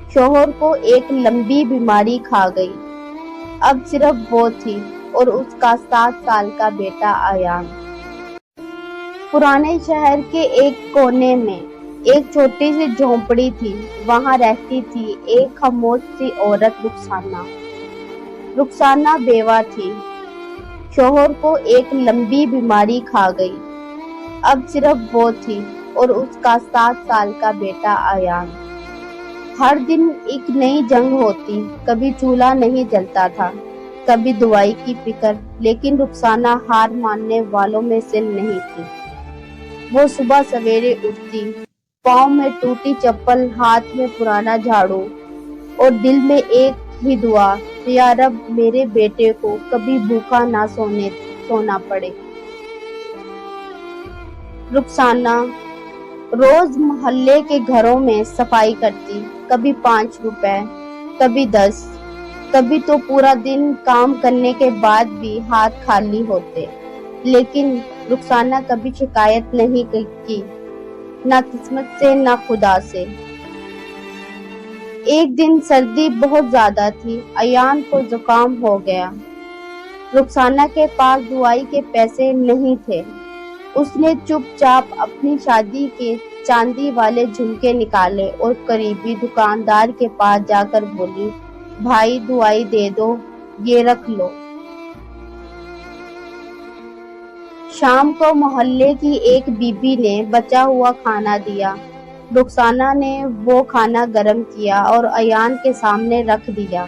शौहर को एक लंबी बीमारी खा गई। अब सिर्फ वो थी और उसका 7 साल का बेटा अयान। पुराने शहर के एक कोने में एक छोटी सी झोंपड़ी थी। वहां रहती थी एक खामोश सी औरत रुखसाना। रुखसाना बेवा थी। शौहर को एक लंबी बीमारी खा गई। अब सिर्फ वो थी और उसका 7 साल का बेटा अयान। हर दिन एक नई जंग होती। कभी चूल्हा नहीं जलता था, कभी दवाई की फिक्र, लेकिन रुखसाना हार मानने वालों में से नहीं थी। वो सुबह सवेरे उठती, पाँव में टूटी चप्पल, हाथ में पुराना झाड़ू और दिल में एक ही दुआ, या रब मेरे बेटे को कभी भूखा ना सोना पड़े। रुखसाना रोज मोहल्ले के घरों में सफाई करती, कभी 5 रुपए, कभी 10, कभी तो पूरा दिन काम करने के बाद भी हाथ खाली होते। लेकिन रुखसाना कभी शिकायत नहीं की, ना किस्मत से ना खुदा से। एक दिन सर्दी बहुत ज्यादा थी, अयान को जुकाम हो गया। रुखसाना के पास दवाई के पैसे नहीं थे। उसने चुपचाप अपनी शादी के चांदी वाले झुमके निकाले और करीबी दुकानदार के पास जाकर बोली, भाई दवाई दे दो, ये रख लो। शाम को मोहल्ले की एक बीबी ने बचा हुआ खाना दिया। रुखसाना ने वो खाना गरम किया और अयान के सामने रख दिया।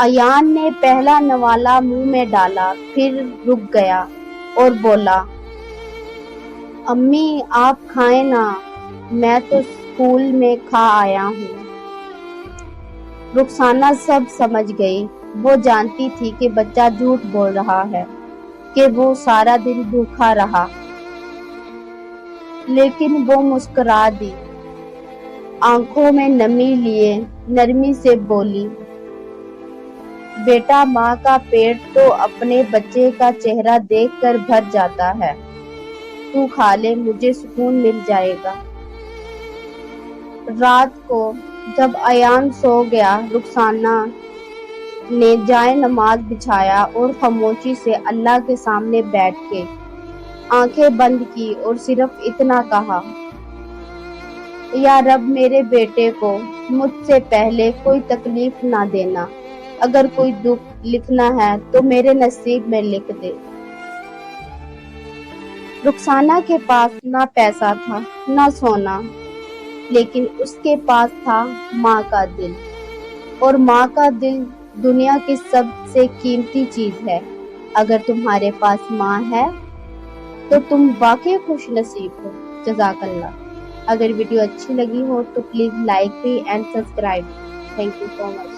अयान ने पहला नवाला मुंह में डाला, फिर रुक गया और बोला, अम्मी आप खाएं ना, मैं तो स्कूल में खा आया हूँ। रुखसाना सब समझ गई। वो जानती थी कि बच्चा झूठ बोल रहा है, कि वो सारा दिन भूखा रहा, लेकिन वो मुस्कुरा दी। आंखों में नमी लिए नरमी से बोली, बेटा माँ का पेट तो अपने बच्चे का चेहरा देखकर भर जाता है, तू खा ले, मुझे सुकून मिल जाएगा। रात को जब अयान सो गया, रुखसाना ने जाए नमाज बिछाया और खामोशी से अल्लाह के सामने बैठ के आंखें बंद की और सिर्फ इतना कहा, या रब मेरे बेटे को मुझसे पहले कोई तकलीफ ना देना, अगर कोई दुख लिखना है तो मेरे नसीब में लिख दे। रुखसाना के पास ना पैसा था ना सोना, लेकिन उसके पास था माँ का दिल, और माँ का दिल दुनिया की सबसे कीमती चीज है। अगर तुम्हारे पास माँ है तो तुम वाकई खुश नसीब हो। जज़ाकल्लाह। अगर वीडियो अच्छी लगी हो तो प्लीज लाइक भी and subscribe. Thank you so much.